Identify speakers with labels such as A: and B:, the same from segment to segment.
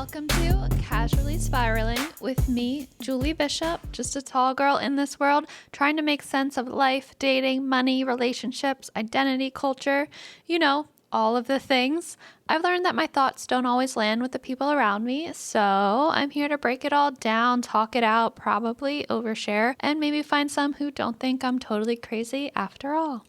A: Welcome to Casually Spiraling with me, Julie Bishop, just a tall girl in this world trying to make sense of life, dating, money, relationships, identity, culture, all of the things. I've learned that my thoughts don't always land with the people around me, so I'm here to break it all down, talk it out, probably overshare, and maybe find some who don't think I'm totally crazy after all.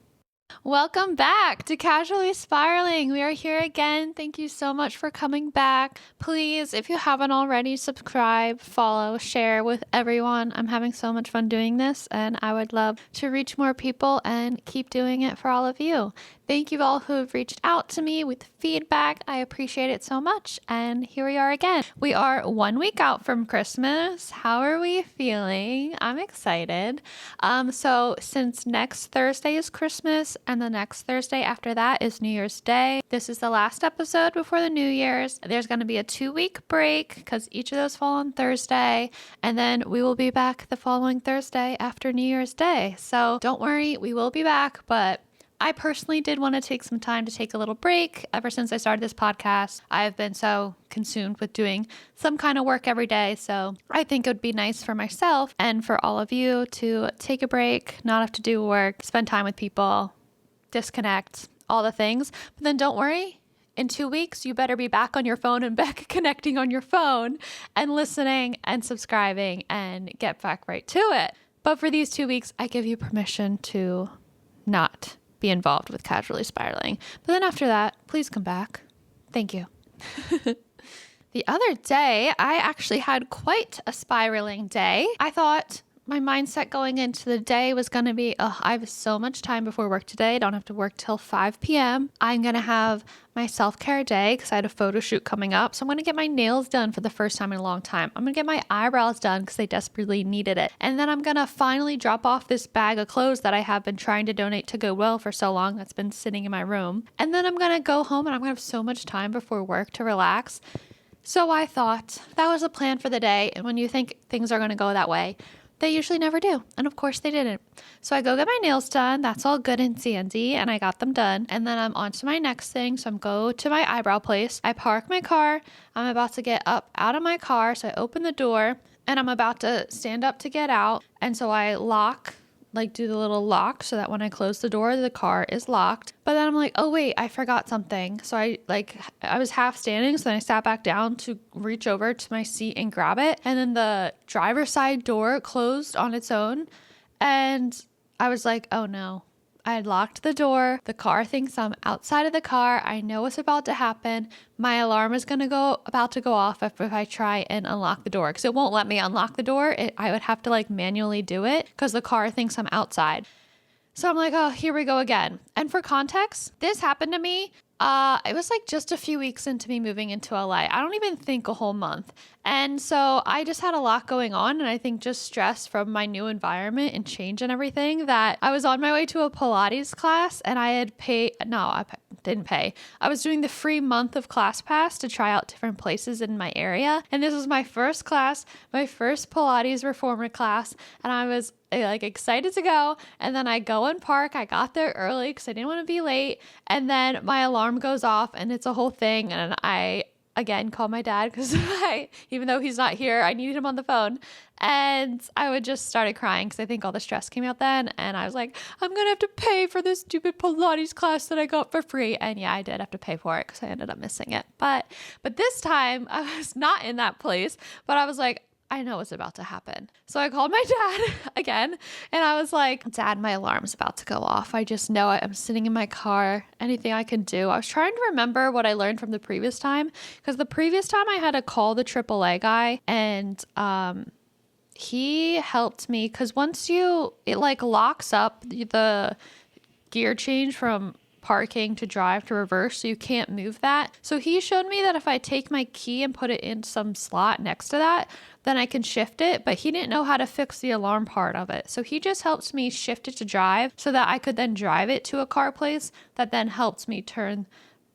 A: Welcome back to Casually Spiraling. We are here again. Thank you so much for coming back. Please, if you haven't already, subscribe, follow, share with everyone. I'm having so much fun doing this, and I would love to reach more people and keep doing it for all of you. Thank you all who have reached out to me with feedback. I appreciate it so much. And here we are again. We are 1 week out from Christmas. How are we feeling? I'm excited. So since next Thursday is Christmas and the next Thursday after that is New Year's Day, this is the last episode before the New Year's. There's going to be a 2-week break because each of those fall on Thursday. And then we will be back the following Thursday after New Year's Day. So don't worry, we will be back, but I personally did want to take some time to take a little break. Ever since I started this podcast, I've been so consumed with doing some kind of work every day. So I think it would be nice for myself and for all of you to take a break, not have to do work, spend time with people, disconnect, all the things. But then don't worry. In 2 weeks, you better be back on your phone and back connecting on your phone and listening and subscribing and get back right to it. But for these 2 weeks, I give you permission to not be involved with Casually Spiraling. But then after that, please come back. Thank you. The other day, I actually had quite a spiraling day. I thought my mindset going into the day was going to be, I have so much time before work today. I don't have to work till 5 p.m. I'm going to have my self-care day because I had a photo shoot coming up. So I'm going to get my nails done for the first time in a long time. I'm going to get my eyebrows done because they desperately needed it. And then I'm going to finally drop off this bag of clothes that I have been trying to donate to Goodwill for so long that's been sitting in my room. And then I'm going to go home and I'm going to have so much time before work to relax. So I thought that was a plan for the day. And when you think things are going to go that way, they usually never do. And of course they didn't. So I go get my nails done. That's all good and dandy. And I got them done. And then I'm on to my next thing. So I'm go to my eyebrow place. I park my car. I'm about to get up out of my car. So I open the door and I'm about to stand up to get out. And so I do the little lock so that when I close the door, the car is locked. But then I'm like, oh wait, I forgot something. So I was half standing. So then I sat back down to reach over to my seat and grab it. And then the driver's side door closed on its own. And I was like, oh no, I had locked the door. The car thinks I'm outside of the car. I know what's about to happen. My alarm is about to go off if I try and unlock the door because it won't let me unlock the door. I would have to manually do it because the car thinks I'm outside. So I'm like, oh, here we go again. And for context, this happened to me. It was just a few weeks into me moving into LA. I don't even think a whole month. And so I just had a lot going on. And I think just stress from my new environment and change and everything that I was on my way to a Pilates class and I had didn't pay. I was doing the free month of ClassPass to try out different places in my area. And this was my first class, my first Pilates reformer class. And I was excited to go. And then I go and park. I got there early because I didn't want to be late. And then my alarm goes off and it's a whole thing. And I again call my dad because even though he's not here, I needed him on the phone. And I just started crying because I think all the stress came out then. And I was like, I'm going to have to pay for this stupid Pilates class that I got for free. And yeah, I did have to pay for it because I ended up missing it. But this time I was not in that place, but I was like, I know what's about to happen. So I called my dad again and I was like, Dad, my alarm's about to go off. I just know it. I'm sitting in my car. Anything I can do. I was trying to remember what I learned from the previous time because the previous time I had to call the AAA guy and he helped me because once it locks up the gear change from parking to drive to reverse, so you can't move that. So he showed me that if I take my key and put it in some slot next to that, then I can shift it, but he didn't know how to fix the alarm part of it. So he just helped me shift it to drive so that I could then drive it to a car place that then helped me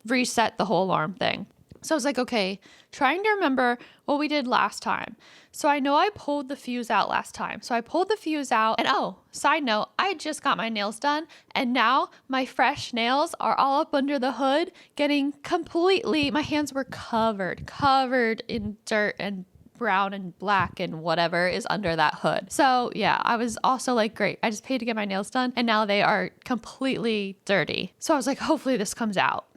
A: reset the whole alarm thing. So I was like, okay, trying to remember what we did last time. So I know I pulled the fuse out last time. So I pulled the fuse out, and side note, I just got my nails done, and now my fresh nails are all up under the hood, my hands were covered in dirt and brown and black and whatever is under that hood. So yeah, I was also like, great, I just paid to get my nails done and now they are completely dirty. So I was like, hopefully this comes out.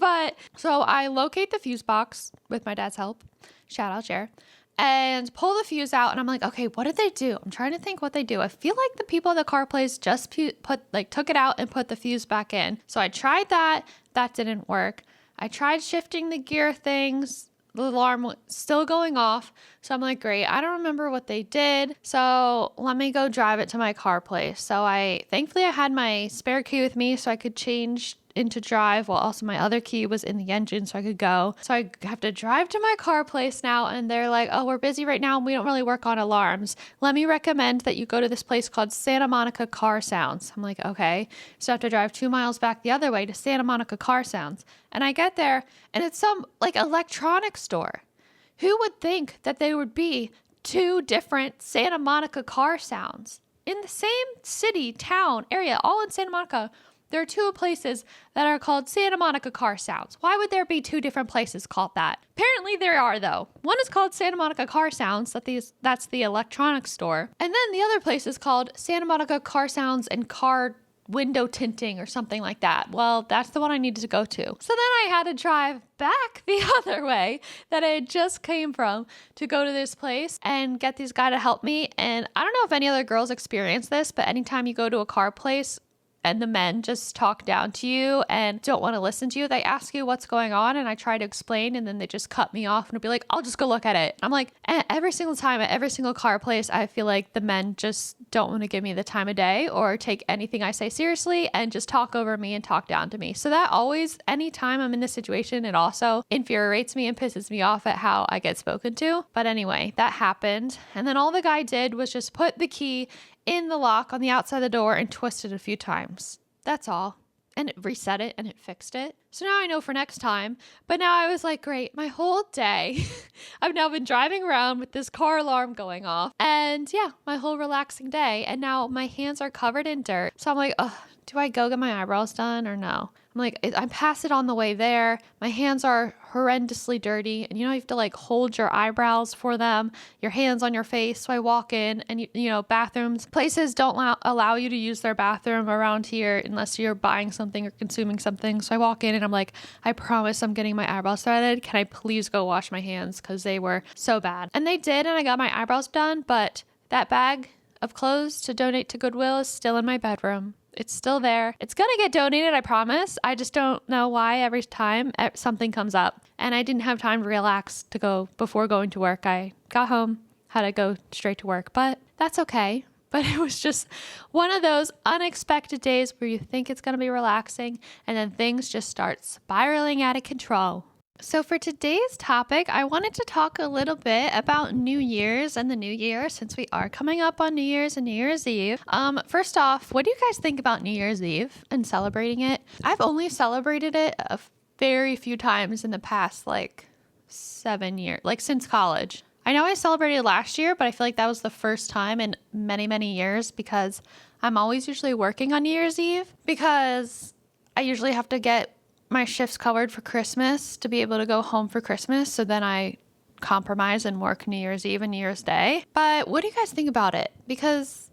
A: But so I locate the fuse box with my dad's help, shout out Jer, and pull the fuse out, and I'm like, okay, what did they do? I'm trying to think what they do. I feel like the people at the car place just took it out and put the fuse back in. So I tried that didn't work. I tried shifting the gear things. The alarm was still going off. So I'm like, great, I don't remember what they did. So let me go drive it to my car place. So thankfully I had my spare key with me so I could change into drive, while also my other key was in the engine so I could go. So I have to drive to my car place now, and they're like, oh, we're busy right now and we don't really work on alarms. Let me recommend that you go to this place called Santa Monica Car Sounds. I'm like, okay. So I have to drive 2 miles back the other way to Santa Monica Car Sounds. And I get there and it's some electronics store. Who would think that they would be 2 different Santa Monica Car Sounds in the same city, town, area, all in Santa Monica? There are 2 places that are called Santa Monica Car Sounds. Why would there be 2 different places called that? Apparently there are, though. One is called Santa Monica Car Sounds. That's the electronics store. And then the other place is called Santa Monica Car Sounds and Car Window Tinting or something like that. Well, that's the one I needed to go to. So then I had to drive back the other way that I had just came from to go to this place and get these guys to help me. And I don't know if any other girls experience this, but anytime you go to a car place, and the men just talk down to you and don't want to listen to you, they ask you what's going on, and I try to explain, and then they just cut me off and be like, I'll just go look at it. I'm like, every single time at every single car place, I feel like the men just don't want to give me the time of day or take anything I say seriously and just talk over me and talk down to me. So that always, anytime I'm in this situation, it also infuriates me and pisses me off at how I get spoken to. But anyway, that happened. And then all the guy did was just put the key in the lock on the outside of the door and twist it a few times. That's all. And it reset it and it fixed it. So now I know for next time. But now I was like, great, my whole day, I've now been driving around with this car alarm going off. And yeah, my whole relaxing day. And now my hands are covered in dirt. So I'm like, oh, do I go get my eyebrows done or no? I'm like, I pass it on the way there. My hands are horrendously dirty. And you have to hold your eyebrows for them, your hands on your face. So I walk in and, bathrooms, places don't allow you to use their bathroom around here unless you're buying something or consuming something. So I walk in and I'm like, I promise I'm getting my eyebrows threaded. Can I please go wash my hands? Because they were so bad. And they did, and I got my eyebrows done. But that bag of clothes to donate to Goodwill is still in my bedroom. It's still there. It's going to get donated, I promise. I just don't know why every time something comes up. And I didn't have time to relax before going to work. I got home, had to go straight to work, but that's okay. But it was just one of those unexpected days where you think it's going to be relaxing and then things just start spiraling out of control. So for today's topic, I wanted to talk a little bit about New Year's and the New Year, since we are coming up on New Year's and New Year's Eve. First off, what do you guys think about New Year's Eve and celebrating it? I've only celebrated it a very few times in the past 7 years, since college. I know I celebrated last year, but I feel like that was the first time in many, many years because I'm always usually working on New Year's Eve because I usually have to get my shifts covered for Christmas to be able to go home for Christmas. So then I compromise and work New Year's Eve and New Year's Day. But what do you guys think about it? Because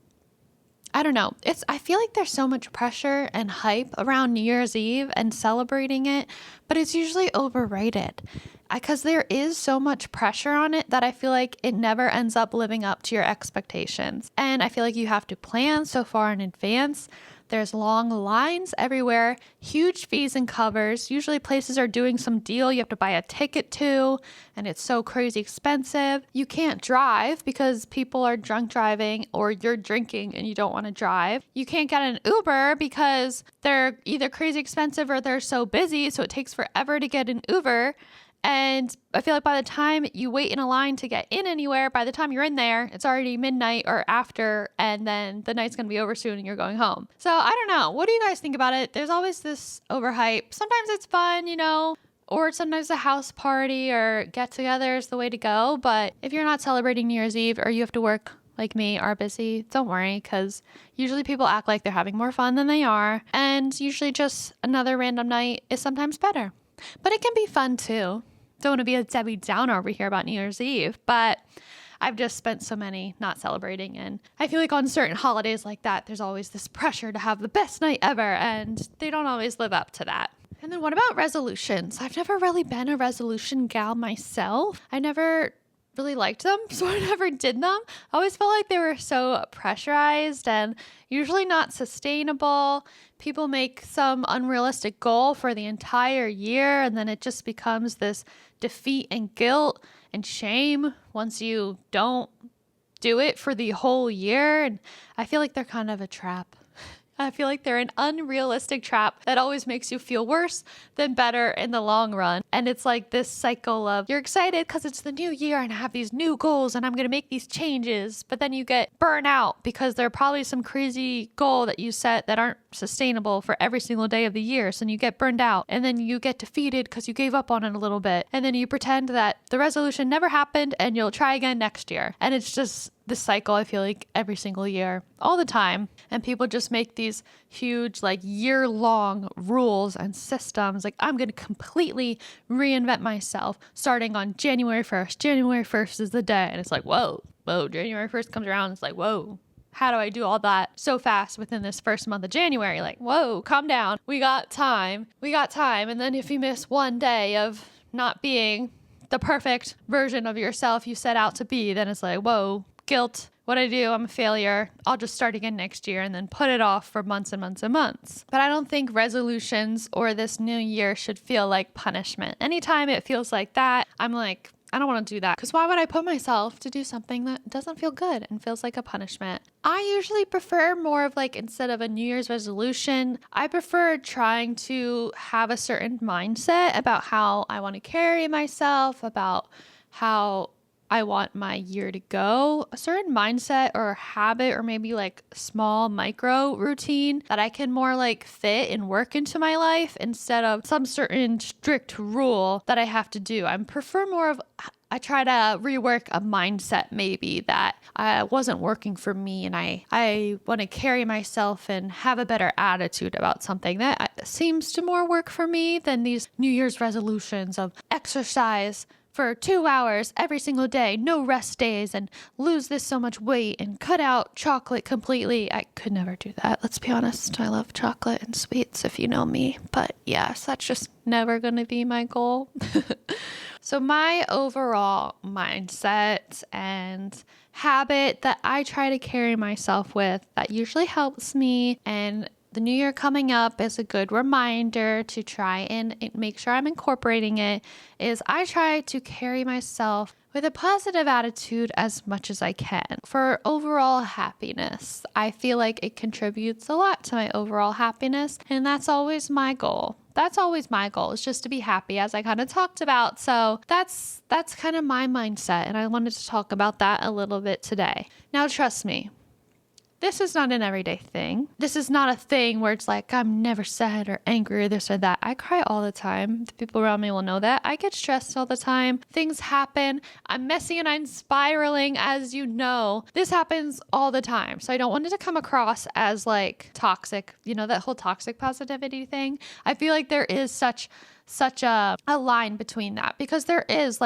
A: I don't know. I feel like there's so much pressure and hype around New Year's Eve and celebrating it, but it's usually overrated because there is so much pressure on it that I feel like it never ends up living up to your expectations. And I feel like you have to plan so far in advance. There's long lines everywhere, huge fees and covers. Usually places are doing some deal you have to buy a ticket to, and it's so crazy expensive. You can't drive because people are drunk driving or you're drinking and you don't want to drive. You can't get an Uber because they're either crazy expensive or they're so busy, so it takes forever to get an Uber. And I feel like by the time you wait in a line to get in anywhere, by the time you're in there, it's already midnight or after, and then the night's going to be over soon and you're going home. So I don't know. What do you guys think about it? There's always this overhype. Sometimes it's fun, Or sometimes a house party or get together is the way to go. But if you're not celebrating New Year's Eve or you have to work like me, are busy, don't worry, because usually people act like they're having more fun than they are. And usually just another random night is sometimes better. But it can be fun too. Don't want to be a Debbie Downer over here about New Year's Eve, but I've just spent so many not celebrating. And I feel like on certain holidays like that, there's always this pressure to have the best night ever. And they don't always live up to that. And then what about resolutions? I've never really been a resolution gal myself. I never really liked them, so I never did them. I always felt like they were so pressurized and usually not sustainable. People make some unrealistic goal for the entire year, and then it just becomes this defeat and guilt and shame once you don't do it for the whole year. And I feel like they're kind of a trap. I feel like they're an unrealistic trap that always makes you feel worse than better in the long run. And it's like this cycle of you're excited because it's the new year and I have these new goals and I'm going to make these changes. But then you get burnt out because there are probably some crazy goal that you set that aren't sustainable for every single day of the year. So then you get burned out and then you get defeated because you gave up on it a little bit. And then you pretend that the resolution never happened and you'll try again next year. And it's just this cycle, I feel like, every single year, all the time. And people just make these huge, like, year-long rules and systems. Like, I'm going to completely reinvent myself starting on January 1st. January 1st is the day. And it's like, whoa, January 1st comes around. It's like, whoa, how do I do all that so fast within this first month of January? Like, whoa, calm down. We got time. And then if you miss one day of not being the perfect version of yourself you set out to be, then it's like, whoa, guilt. What I do, I'm a failure. I'll just start again next year and then put it off for months and months and months. But I don't think resolutions or this new year should feel like punishment. Anytime it feels like that, I'm like, I don't want to do that, because why would I put myself to do something that doesn't feel good and feels like a punishment? I usually prefer more of like, instead of a New Year's resolution, I prefer trying to have a certain mindset about how I want to carry myself, about how I want my year to go, a certain mindset or habit or maybe like small micro routine that I can more like fit and work into my life instead of some certain strict rule that I have to do. I prefer more of, I try to rework a mindset maybe that wasn't working for me, and I want to carry myself and have a better attitude about something that seems to more work for me than these New Year's resolutions of exercise for 2 hours every single day, no rest days, and lose this so much weight and cut out chocolate completely. I could never do that. Let's be honest. I love chocolate and sweets if you know me. But yes, that's just never going to be my goal. So my overall mindset and habit that I try to carry myself with that usually helps me, and the new year coming up is a good reminder to try and make sure I'm incorporating it, is I try to carry myself with a positive attitude as much as I can for overall happiness. I feel like it contributes a lot to my overall happiness, and that's always my goal. Is just to be happy, as I kind of talked about. So that's kind of my mindset, and I wanted to talk about that a little bit today. Now, trust me, this is not an everyday thing. This is not a thing where it's like, I'm never sad or angry or this or that. I cry all the time. The people around me will know that. I get stressed all the time. Things happen. I'm messy and I'm spiraling, as you know. This happens all the time. So I don't want it to come across as like toxic, that whole toxic positivity thing. I feel like there is such a line between that, because there is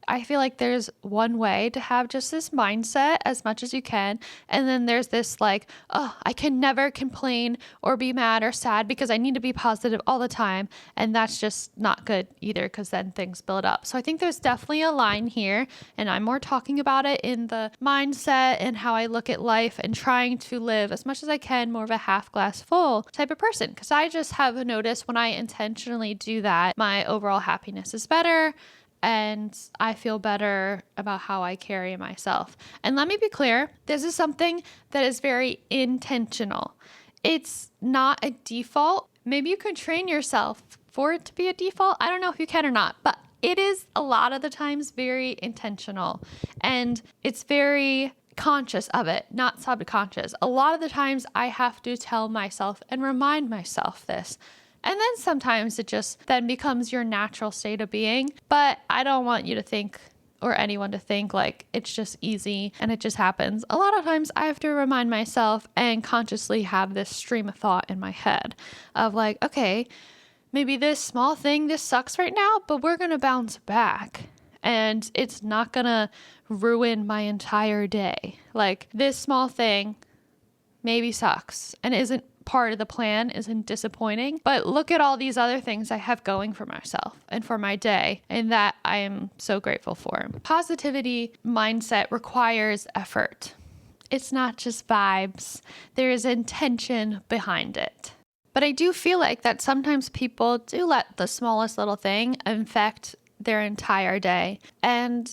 A: I feel like there's one way to have just this mindset as much as you can. And then there's this I can never complain or be mad or sad because I need to be positive all the time. And that's just not good either, because then things build up. So I think there's definitely a line here, and I'm more talking about it in the mindset and how I look at life and trying to live as much as I can more of a half glass full type of person. Because I just have noticed when I intentionally do that, my overall happiness is better and I feel better about how I carry myself. And let me be clear, this is something that is very intentional. It's not a default. Maybe you can train yourself for it to be a default. I don't know if you can or not, but it is a lot of the times very intentional, and it's very conscious of it, not subconscious. A lot of the times I have to tell myself and remind myself this. And then sometimes it just then becomes your natural state of being. But I don't want you to think, or anyone to think, like it's just easy and it just happens. A lot of times I have to remind myself and consciously have this stream of thought in my head of like, okay, maybe this small thing, this sucks right now, but we're going to bounce back and it's not going to ruin my entire day. Like this small thing maybe sucks and isn't part of the plan, isn't disappointing, but look at all these other things I have going for myself and for my day, and that I am so grateful for. Positivity mindset requires effort. It's not just vibes. There is intention behind it. But I do feel like that sometimes people do let the smallest little thing affect their entire day and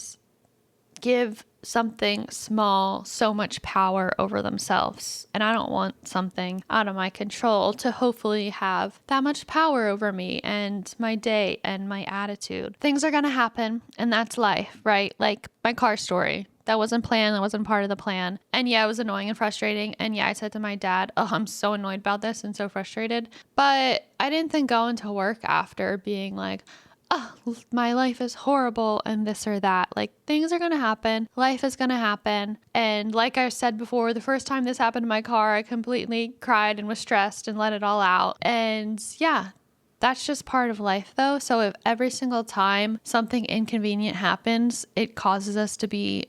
A: give something small so much power over themselves. And I don't want something out of my control to hopefully have that much power over me and my day and my attitude. Things are going to happen, and that's life, right? Like my car story. That wasn't planned. That wasn't part of the plan. And yeah, it was annoying and frustrating. And yeah, I said to my dad, oh, I'm so annoyed about this and so frustrated. But I didn't then go into work after being like, oh, my life is horrible and this or that. Like things are going to happen. Life is going to happen. And like I said before, the first time this happened to my car, I completely cried and was stressed and let it all out. And yeah, that's just part of life though. So if every single time something inconvenient happens, it causes us to be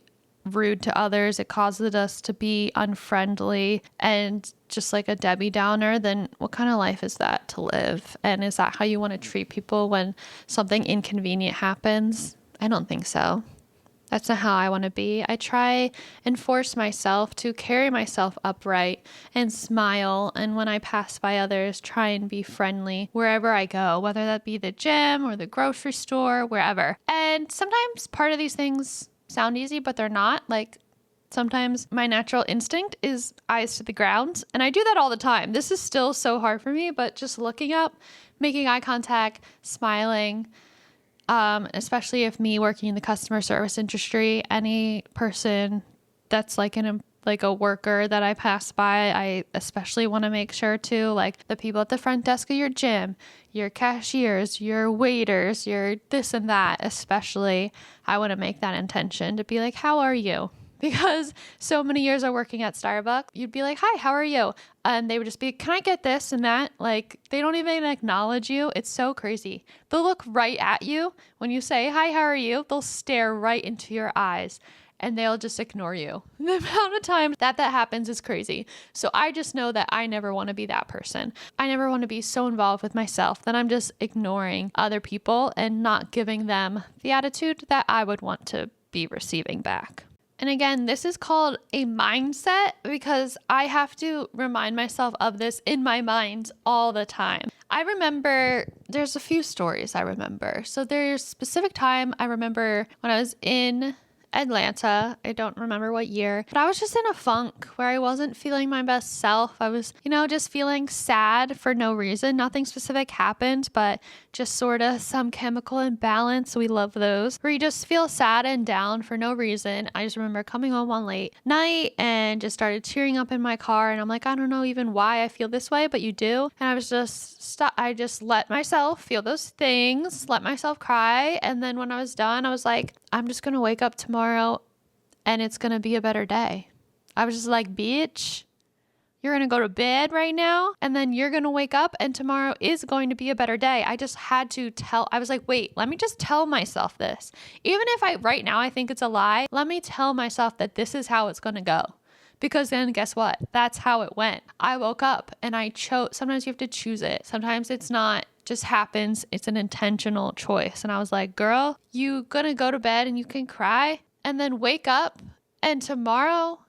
A: rude to others, it causes us to be unfriendly and just like a Debbie Downer, then what kind of life is that to live? And is that how you want to treat people when something inconvenient happens? I don't think so. That's not how I want to be. I try and force myself to carry myself upright and smile. And when I pass by others, try and be friendly wherever I go, whether that be the gym or the grocery store, wherever. And sometimes part of these things sound easy, but they're not. Like sometimes my natural instinct is eyes to the ground, and I do that all the time. This is still so hard for me, but just looking up, making eye contact, smiling, especially if me working in the customer service industry, any person that's like a worker that I pass by, I especially want to make sure to, like the people at the front desk of your gym, your cashiers, your waiters, your this and that, especially, I want to make that intention to be like, how are you? Because so many years of working at Starbucks, you'd be like, hi, how are you? And they would just be, can I get this and that? Like, they don't even acknowledge you. It's so crazy. They'll look right at you. When you say, hi, how are you? They'll stare right into your eyes and they'll just ignore you. The amount of times that happens is crazy. So I just know that I never want to be that person. I never want to be so involved with myself that I'm just ignoring other people and not giving them the attitude that I would want to be receiving back. And again, this is called a mindset because I have to remind myself of this in my mind all the time. I remember there's a few stories I remember. So there's a specific time I remember when I was in Atlanta. I don't remember what year, but I was just in a funk where I wasn't feeling my best self. I was, just feeling sad for no reason. Nothing specific happened, but just sort of some chemical imbalance. We love those where you just feel sad and down for no reason. I just remember coming home one late night and just started tearing up in my car. And I'm like, I don't know even why I feel this way, but you do. And I was just I just let myself feel those things, let myself cry. And then when I was done, I was like, I'm just going to wake up tomorrow and it's going to be a better day. I was just like, bitch, you're going to go to bed right now and then you're going to wake up and tomorrow is going to be a better day. I just had to I was like, wait, let me just tell myself this. Even if right now I think it's a lie, let me tell myself that this is how it's going to go. Because then guess what? That's how it went. I woke up and I chose. Sometimes you have to choose it. Sometimes it's not just happens. It's an intentional choice. And I was like, girl, you gonna go to bed and you can cry and then wake up and tomorrow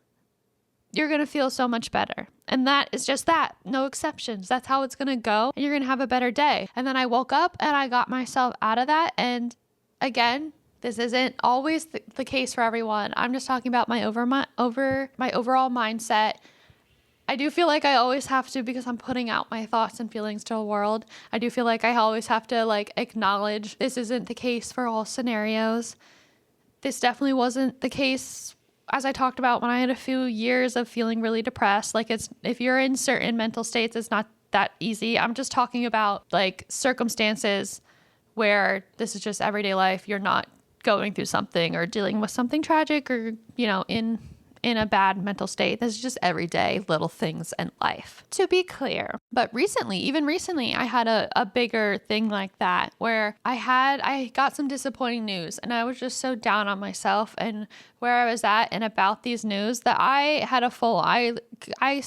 A: you're gonna feel so much better. And that is just that. No exceptions. That's how it's gonna go. And you're gonna have a better day. And then I woke up and I got myself out of that. And again, this isn't always the case for everyone. I'm just talking about my overall mindset. I do feel like I always have to, because I'm putting out my thoughts and feelings to the world. I do feel like I always have to acknowledge this isn't the case for all scenarios. This definitely wasn't the case, as I talked about, when I had a few years of feeling really depressed. If you're in certain mental states, it's not that easy. I'm just talking about like circumstances where this is just everyday life. You're not going through something or dealing with something tragic or, in a bad mental state. This is just everyday little things in life, to be clear. But even recently, I had a bigger thing like that where I got some disappointing news and I was just so down on myself and where I was at and about these news that I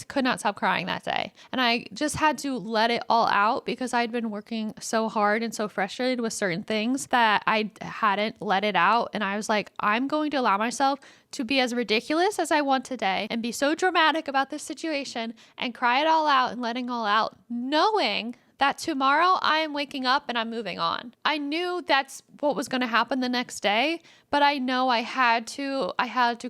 A: could not stop crying that day. And I just had to let it all out because I'd been working so hard and so frustrated with certain things that I hadn't let it out. And I was like, I'm going to allow myself to be as ridiculous as I want today and be so dramatic about this situation and cry it all out and letting all out, knowing that tomorrow I am waking up and I'm moving on. I knew that's what was going to happen the next day, but I know I had to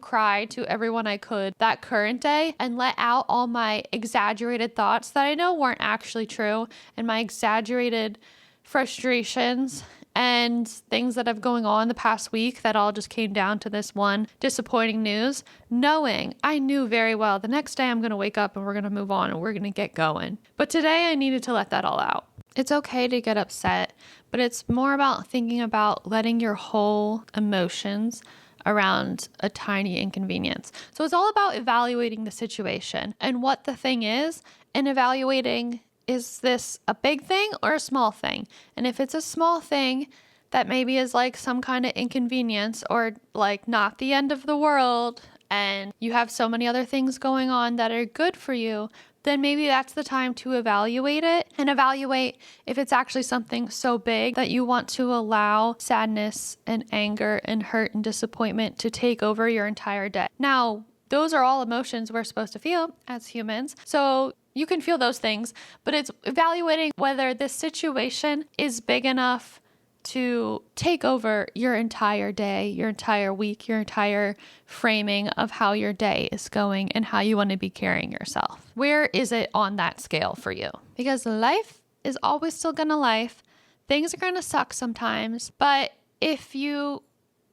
A: cry to everyone I could that current day and let out all my exaggerated thoughts that I know weren't actually true and my exaggerated frustrations and things that have going on the past week that all just came down to this one disappointing news, knowing I knew very well the next day I'm going to wake up and we're going to move on and we're going to get going. But today I needed to let that all out. It's okay to get upset, but it's more about thinking about letting your whole emotions around a tiny inconvenience. So it's all about evaluating the situation and what the thing is and evaluating, is this a big thing or a small thing? And if it's a small thing that maybe is like some kind of inconvenience or like not the end of the world and you have so many other things going on that are good for you, then maybe that's the time to evaluate it and evaluate if it's actually something so big that you want to allow sadness and anger and hurt and disappointment to take over your entire day. Now, those are all emotions we're supposed to feel as humans. So you can feel those things, but it's evaluating whether this situation is big enough to take over your entire day, your entire week, your entire framing of how your day is going and how you want to be carrying yourself. Where is it on that scale for you? Because life is always still gonna life. Things are gonna suck sometimes, but if you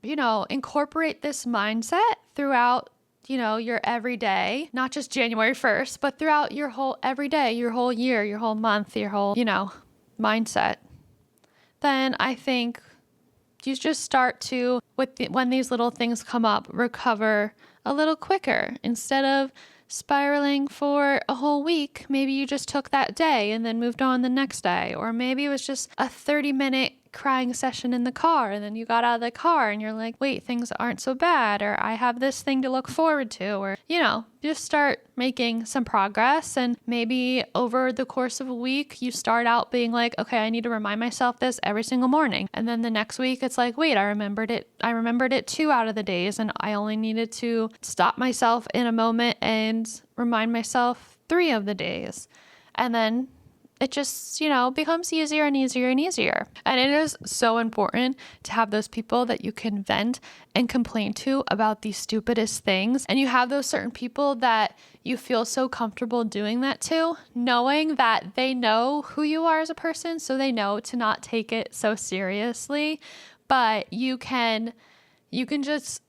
A: incorporate this mindset throughout your everyday, not just January 1st, but throughout your whole everyday, your whole year, your whole month, your whole, mindset, then I think you just start to, when these little things come up, recover a little quicker. Instead of spiraling for a whole week, maybe you just took that day and then moved on the next day. Or maybe it was just a 30-minute crying session in the car and then you got out of the car and you're like, wait, things aren't so bad, or I have this thing to look forward to, or just start making some progress. And maybe over the course of a week you start out being like, okay, I need to remind myself this every single morning, and then the next week it's like, wait, I remembered it 2 out of the days and I only needed to stop myself in a moment and remind myself 3 of the days, and then it just, becomes easier and easier and easier. And it is so important to have those people that you can vent and complain to about the stupidest things. And you have those certain people that you feel so comfortable doing that to, knowing that they know who you are as a person, so they know to not take it so seriously. But you can just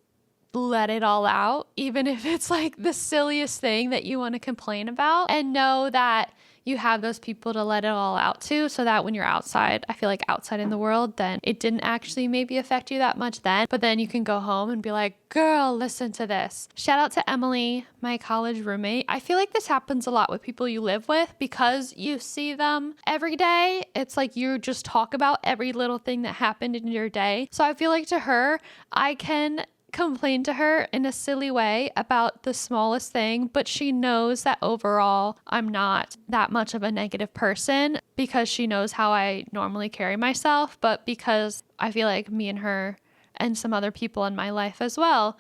A: let it all out, even if it's like the silliest thing that you want to complain about, and know that you have those people to let it all out to, so that when you're outside, I feel like outside in the world, then it didn't actually maybe affect you that much then, but then you can go home and be like, girl, listen to this. Shout out to Emily, my college roommate. I feel like this happens a lot with people you live with because you see them every day. It's like you just talk about every little thing that happened in your day. So I feel like to her, I can complain to her in a silly way about the smallest thing, but she knows that overall I'm not that much of a negative person because she knows how I normally carry myself. But because I feel like me and her and some other people in my life as well,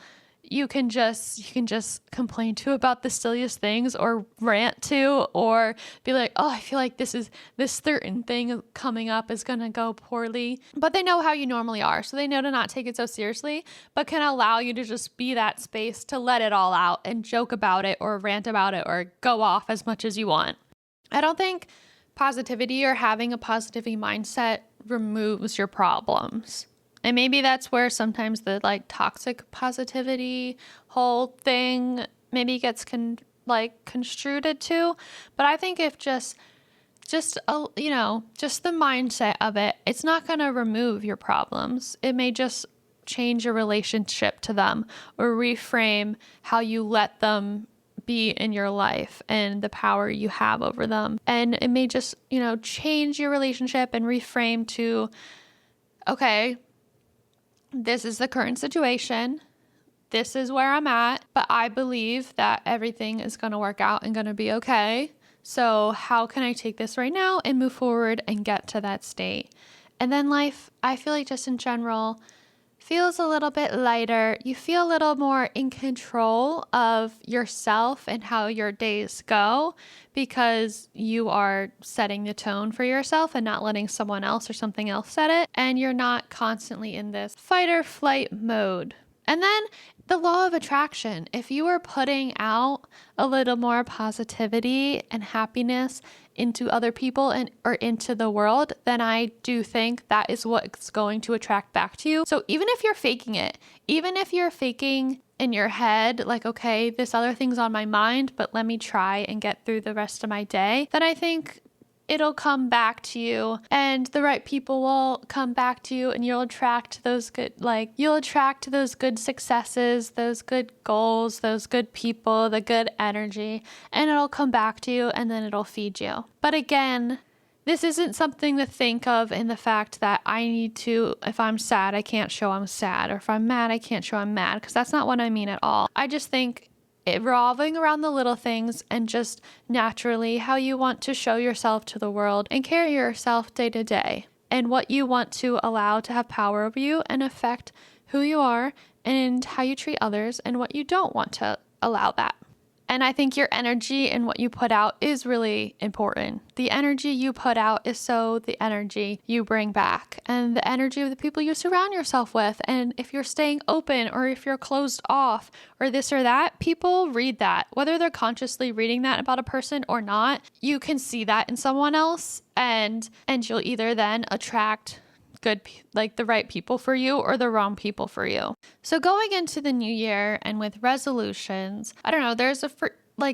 A: you can just complain to about the silliest things or rant to or be like, oh, I feel like this certain thing coming up is going to go poorly. But they know how you normally are, so they know to not take it so seriously, but can allow you to just be that space to let it all out and joke about it or rant about it or go off as much as you want. I don't think positivity or having a positivity mindset removes your problems. And maybe that's where sometimes the toxic positivity whole thing maybe gets construed to. But I think if just just just the mindset of it. It's not going to remove your problems. It may just change your relationship to them or reframe how you let them be in your life and the power you have over them. And it may just, change your relationship and reframe to, okay, this is the current situation. This is where I'm at, but I believe that everything is going to work out and going to be okay. So how can I take this right now and move forward and get to that state? And then life, I feel like just in general, feels a little bit lighter. You feel a little more in control of yourself and how your days go because you are setting the tone for yourself and not letting someone else or something else set it. And you're not constantly in this fight or flight mode. And then the law of attraction. If you are putting out a little more positivity and happiness into other people or into the world, then I do think that is what's going to attract back to you. So even if you're faking it, even if you're faking in your head, like, okay, this other thing's on my mind, but let me try and get through the rest of my day, then I think it'll come back to you and the right people will come back to you and you'll attract those good successes, those good goals, those good people, the good energy, and it'll come back to you and then it'll feed you. But again, this isn't something to think of in the fact that I need to, if I'm sad, I can't show I'm sad, or if I'm mad, I can't show I'm mad, because that's not what I mean at all. I just think revolving around the little things and just naturally how you want to show yourself to the world and carry yourself day to day and what you want to allow to have power over you and affect who you are and how you treat others and what you don't want to allow that. And I think your energy and what you put out is really important. The energy you put out is so the energy you bring back and the energy of the people you surround yourself with. And if you're staying open or if you're closed off or this or that, people read that. Whether they're consciously reading that about a person or not, you can see that in someone else and you'll either then attract the right people for you or the wrong people for you. So going into the new year and with resolutions, I don't know, there's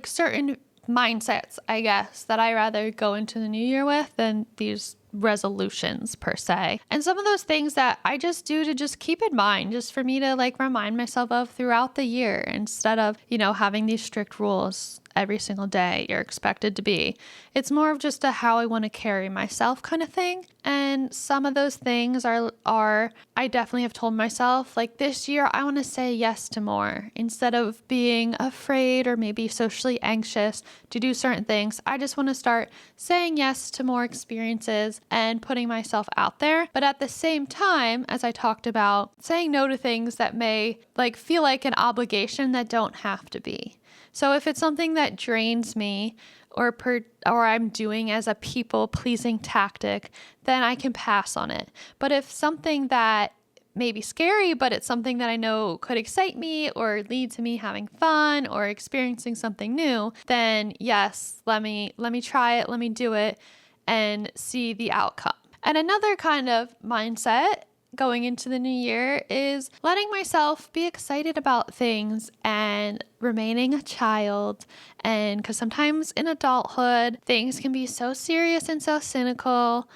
A: certain mindsets, I guess, that I rather go into the new year with than these resolutions per se. And some of those things that I just do to just keep in mind, just for me to remind myself of throughout the year instead of, having these strict rules every single day you're expected to be. It's more of just a how I want to carry myself kind of thing. And some of those things are I definitely have told myself, this year I want to say yes to more. Instead of being afraid or maybe socially anxious to do certain things, I just want to start saying yes to more experiences and putting myself out there. But at the same time, as I talked about, saying no to things that may feel like an obligation that don't have to be. So if it's something that drains me or I'm doing as a people-pleasing tactic, then I can pass on it. But if something that may be scary, but it's something that I know could excite me or lead to me having fun or experiencing something new, then yes, let me try it, let me do it and see the outcome. And another kind of mindset going into the new year is letting myself be excited about things and remaining a child. And because sometimes in adulthood, things can be so serious and so cynical.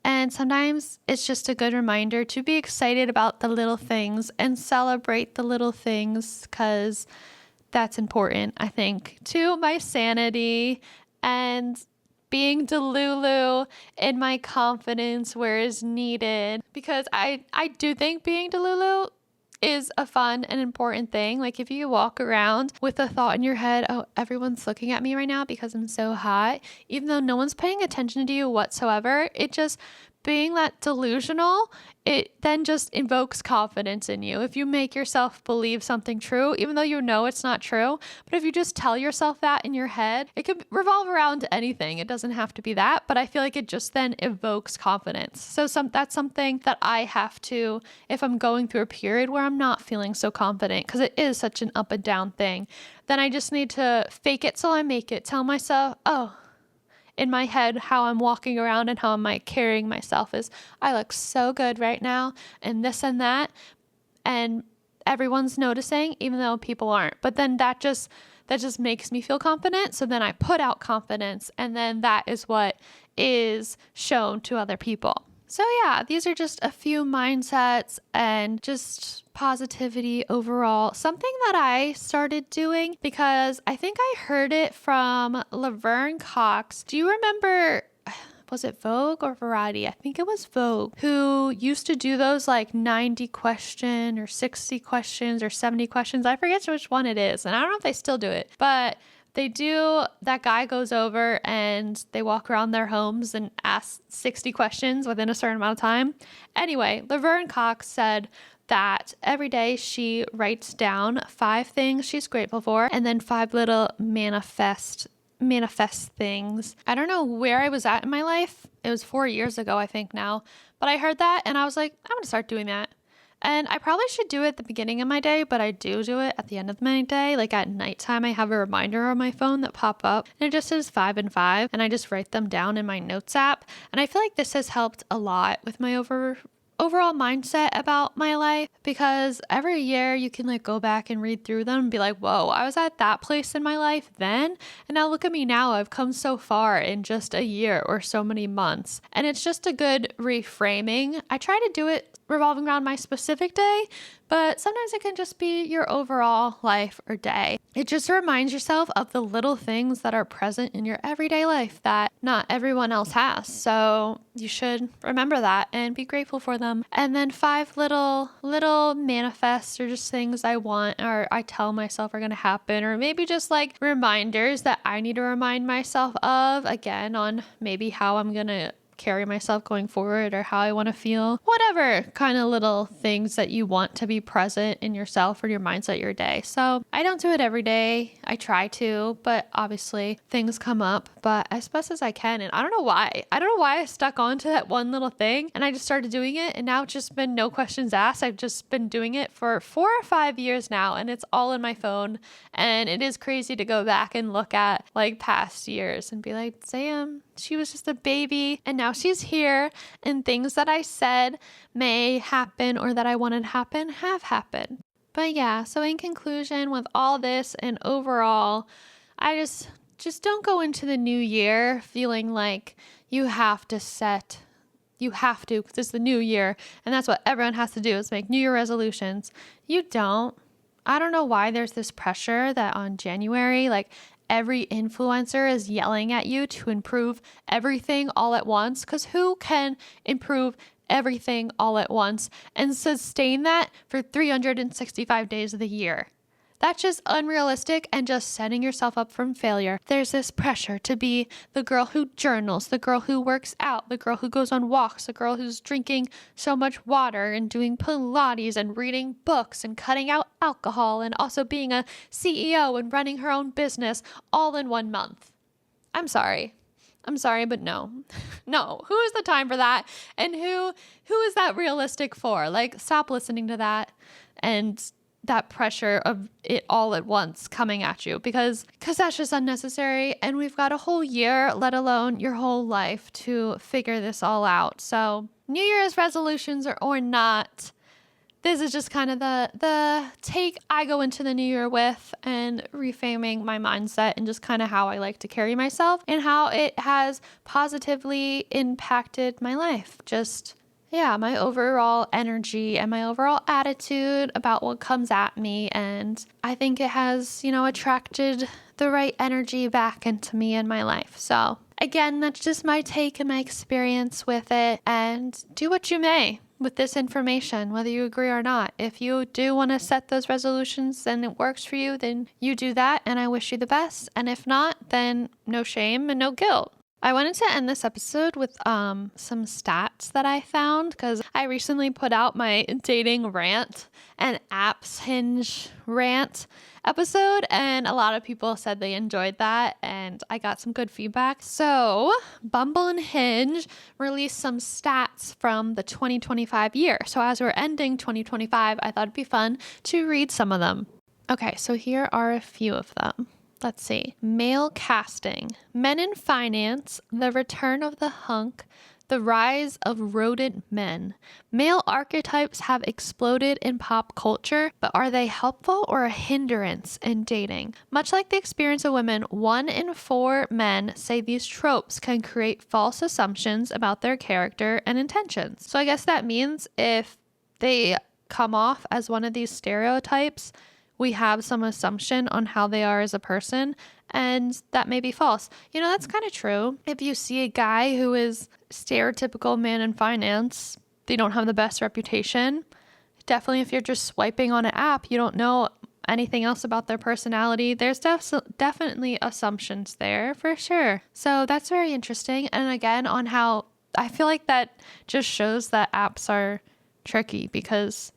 A: And sometimes it's just a good reminder to be excited about the little things and celebrate the little things, because that's important, I think, to my sanity and being delulu in my confidence where is needed, because I do think being delulu is a fun and important thing. If you walk around with a thought in your head, oh, everyone's looking at me right now because I'm so hot, even though no one's paying attention to you whatsoever, it just being that delusional, it then just invokes confidence in you. If you make yourself believe something true, even though you know it's not true, but if you just tell yourself that in your head, it could revolve around anything. It doesn't have to be that, but I feel like it just then evokes confidence. So that's something that I have to, if I'm going through a period where I'm not feeling so confident, because it is such an up and down thing, then I just need to fake it till I make it. Tell myself, oh, in my head, how I'm walking around and how am I carrying myself is, I look so good right now and this and that, and everyone's noticing even though people aren't. But then that that just makes me feel confident. So then I put out confidence, and then that is what is shown to other people. So yeah, these are just a few mindsets and just positivity overall. Something that I started doing because I think I heard it from Laverne Cox. Do you remember, was it Vogue or Variety? I think it was Vogue, who used to do those like 90 question or 60 questions or 70 questions. I forget which one it is. And I don't know if they still do it, but they do, that guy goes over and they walk around their homes and ask 60 questions within a certain amount of time. Anyway, Laverne Cox said that every day she writes down 5 things she's grateful for and then 5 little manifest things. I don't know where I was at in my life. It was 4 years ago, I think now, but I heard that and I was like, I'm going to start doing that. And I probably should do it at the beginning of my day, but I do it at the end of my day. Like at nighttime, I have a reminder on my phone that pop up and it just says 5 and 5 and I just write them down in my notes app. And I feel like this has helped a lot with my overall mindset about my life, because every year you can like go back and read through them and be like, whoa, I was at that place in my life then, and now look at me now. I've come so far in just a year or so many months. And it's just a good reframing. I try to do it revolving around my specific day, but sometimes it can just be your overall life or day. It just reminds yourself of the little things that are present in your everyday life that not everyone else has. So you should remember that and be grateful for them. And then 5 little manifests or just things I want or I tell myself are going to happen, or maybe just like reminders that I need to remind myself of, again, on maybe how I'm going to carry myself going forward or how I want to feel, whatever kind of little things that you want to be present in yourself or your mindset your day. So I don't do it every day. I try to, but obviously things come up, but as best as I can. And I don't know why I stuck on to that one little thing and I just started doing it, and now it's just been no questions asked. I've just been doing it for 4 or 5 years now, and it's all in my phone. And it is crazy to go back and look at like past years and be like, Sam, she was just a baby and now she's here, and things that I said may happen or that I wanted to happen have happened. But yeah, so in conclusion, with all this and overall, I just don't go into the new year feeling like you have to, because it's the new year and that's what everyone has to do is make New Year resolutions. You don't. I don't know why there's this pressure that on January, like every influencer is yelling at you to improve everything all at once, because who can improve everything all at once and sustain that for 365 days of the year? That's just unrealistic and just setting yourself up from failure. There's this pressure to be the girl who journals, the girl who works out, the girl who goes on walks, the girl who's drinking so much water and doing Pilates and reading books and cutting out alcohol and also being a CEO and running her own business all in 1 month. I'm sorry, but no. No, who is the time for that? And who is that realistic for? Like, stop listening to that and that pressure of it all at once coming at you, because that's just unnecessary. And we've got a whole year, let alone your whole life, to figure this all out. So New Year's resolutions or not, this is just kind of the take I go into the new year with, and reframing my mindset and just kind of how I like to carry myself and how it has positively impacted my life. Just my overall energy and my overall attitude about what comes at me. And I think it has, attracted the right energy back into me in my life. So again, that's just my take and my experience with it, and do what you may with this information, whether you agree or not. If you do want to set those resolutions and it works for you, then you do that, and I wish you the best. And if not, then no shame and no guilt. I wanted to end this episode with some stats that I found, because I recently put out my dating rant and apps Hinge rant episode, and a lot of people said they enjoyed that, and I got some good feedback. So Bumble and Hinge released some stats from the 2025 year. So as we're ending 2025, I thought it'd be fun to read some of them. Okay, so here are a few of them. Let's see. Male casting, men in finance, the return of the hunk, The rise of rodent men. Male archetypes have exploded in pop culture, but are they helpful or a hindrance in dating? Much like the experience of women, 1 in 4 men say these tropes can create false assumptions about their character and intentions. So I guess that means if they come off as one of these stereotypes, we have some assumption on how they are as a person, and that may be false. That's kind of true. If you see a guy who is stereotypical man in finance, they don't have the best reputation. Definitely if you're just swiping on an app, you don't know anything else about their personality. There's definitely assumptions there for sure. So that's very interesting. And again, on how I feel like that just shows that apps are tricky because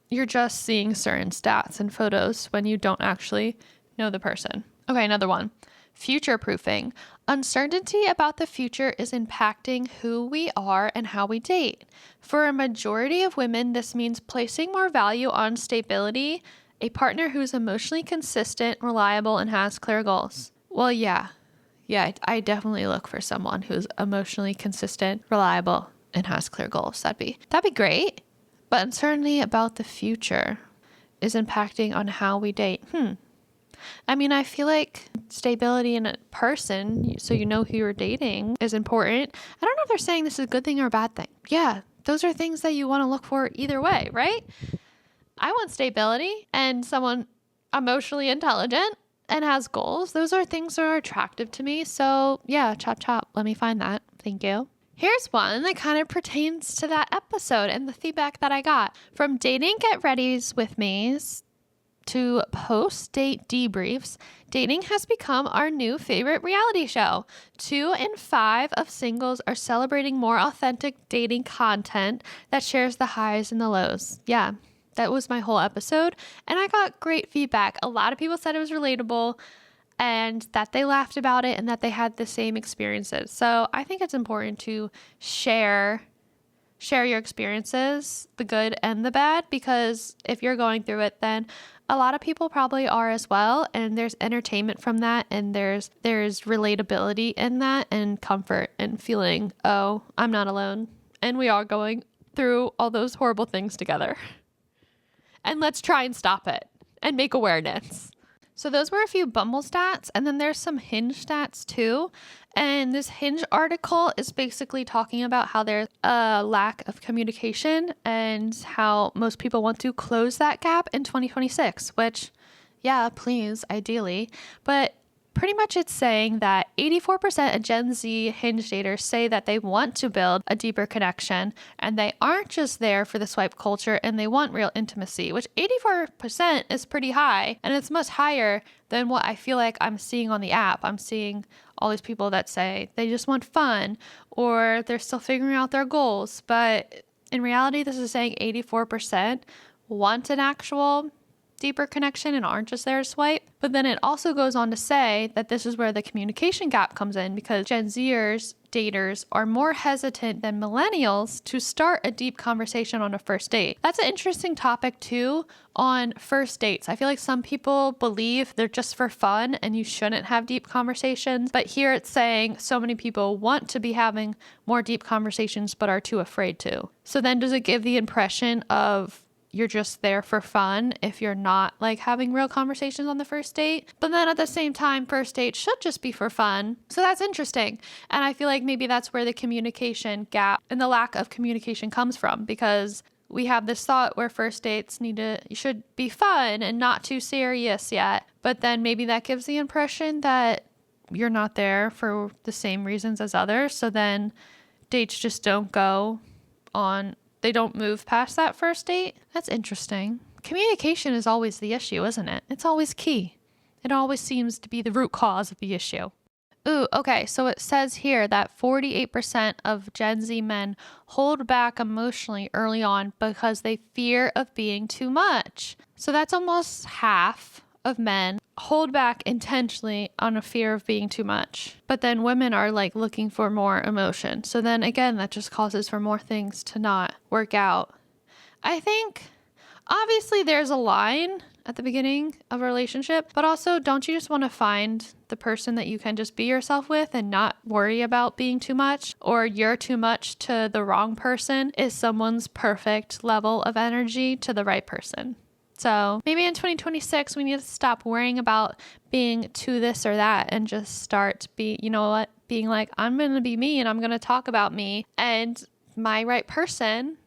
A: you're just seeing certain stats and photos when you don't actually know the person. Okay, another one. Future proofing. Uncertainty about the future is impacting who we are and how we date. For a majority of women, this means placing more value on stability, a partner who's emotionally consistent, reliable, and has clear goals. Well, yeah, I definitely look for someone who's emotionally consistent, reliable, and has clear goals. That'd be great. But uncertainty about the future is impacting on how we date. I mean, I feel like stability in a person, so you know who you're dating, is important. I don't know if they're saying this is a good thing or a bad thing. Yeah, those are things that you want to look for either way, right? I want stability and someone emotionally intelligent and has goals. Those are things that are attractive to me. So yeah, chop chop. Let me find that. Thank you. Here's one that kind of pertains to that episode and the feedback that I got. From dating get readies with me's to post-date debriefs, dating has become our new favorite reality show. 2 in 5 of singles are celebrating more authentic dating content that shares the highs and the lows. Yeah, that was my whole episode, and I got great feedback. A lot of people said it was relatable and that they laughed about it and that they had the same experiences. So I think it's important to share your experiences, the good and the bad, because if you're going through it, then a lot of people probably are as well. And there's entertainment from that. And there's relatability in that and comfort and feeling, oh, I'm not alone. And we are going through all those horrible things together. And let's try and stop it and make awareness. So those were a few Bumble stats, and then there's some Hinge stats too. And this Hinge article is basically talking about how there's a lack of communication and how most people want to close that gap in 2026, which, yeah, please, ideally. But pretty much it's saying that 84% of Gen Z Hinge daters say that they want to build a deeper connection and they aren't just there for the swipe culture and they want real intimacy, which 84% is pretty high, and it's much higher than what I feel like I'm seeing on the app. I'm seeing all these people that say they just want fun or they're still figuring out their goals. But in reality, this is saying 84% want an actual deeper connection and aren't just there to swipe. But then it also goes on to say that this is where the communication gap comes in, because Gen Zers daters are more hesitant than millennials to start a deep conversation on a first date. That's an interesting topic too on first dates. I feel like some people believe they're just for fun and you shouldn't have deep conversations, but here it's saying so many people want to be having more deep conversations but are too afraid to. So then does it give the impression of you're just there for fun if you're not like having real conversations on the first date? But then at the same time, first date should just be for fun. So that's interesting. And I feel like maybe that's where the communication gap and the lack of communication comes from, because we have this thought where first dates should be fun and not too serious yet. But then maybe that gives the impression that you're not there for the same reasons as others. So then dates just don't go on. They don't move past that first date. That's interesting. Communication is always the issue, isn't it? It's always key. It always seems to be the root cause of the issue. Ooh, okay. So it says here that 48% of Gen Z men hold back emotionally early on because they fear of being too much. So that's almost half of men hold back intentionally on a fear of being too much. But then women are like looking for more emotion. So then again, that just causes for more things to not work out. I think obviously there's a line at the beginning of a relationship, but also don't you just want to find the person that you can just be yourself with and not worry about being too much or you're too much to the wrong person? Is someone's perfect level of energy to the right person? So maybe in 2026, we need to stop worrying about being to this or that and just start being like, I'm going to be me and I'm going to talk about me, and my right person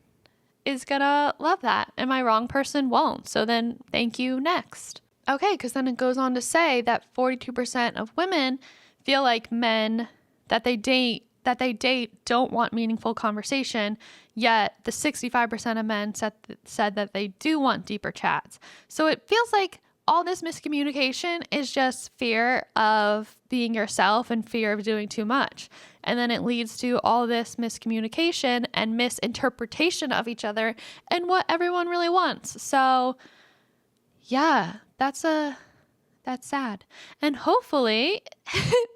A: is gonna love that and my wrong person won't. So then thank you, next. Okay, because then it goes on to say that 42% of women feel like men that they date don't want meaningful conversation, yet the 65% of men said that they do want deeper chats. So it feels like all this miscommunication is just fear of being yourself and fear of doing too much. And then it leads to all this miscommunication and misinterpretation of each other and what everyone really wants. So yeah, that's sad. And hopefully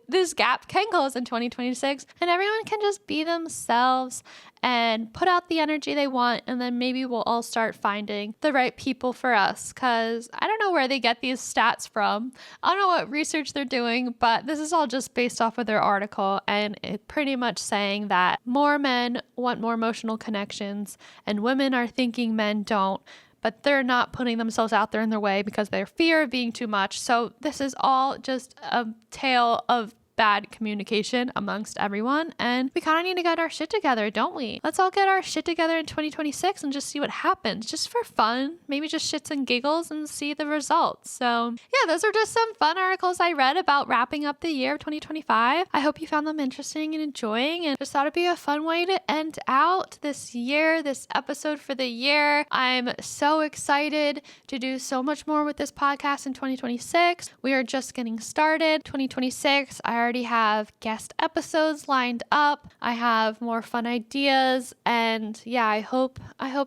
A: this gap can close in 2026 and everyone can just be themselves and put out the energy they want. And then maybe we'll all start finding the right people for us, because I don't know where they get these stats from. I don't know what research they're doing, but this is all just based off of their article. And it pretty much saying that more men want more emotional connections and women are thinking men don't, but they're not putting themselves out there in their way because they're fear of being too much. So this is all just a tale of bad communication amongst everyone, and we kind of need to get our shit together, don't we? Let's all get our shit together in 2026 and just see what happens, just for fun, maybe just shits and giggles, and see the results. So yeah, those are just some fun articles I read about wrapping up the year of 2025. I hope you found them interesting and enjoying, and just thought it'd be a fun way to end out this year, this episode for the year. I'm so excited to do so much more with this podcast in 2026. We are just getting started. 2026, I already have guest episodes lined up. I have more fun ideas, and yeah, I hope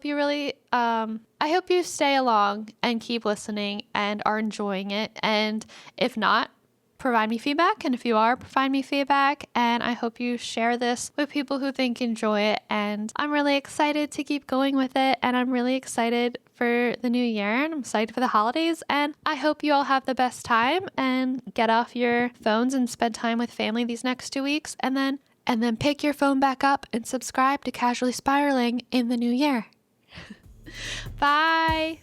A: you really I hope you stay along and keep listening and are enjoying it. And if not, provide me feedback. And if you are, provide me feedback. And I hope you share this with people who think enjoy it. And I'm really excited to keep going with it. And I'm really excited for the new year. And I'm excited for the holidays. And I hope you all have the best time and get off your phones and spend time with family these next 2 weeks. And then pick your phone back up and subscribe to Casually Spiraling in the new year. Bye.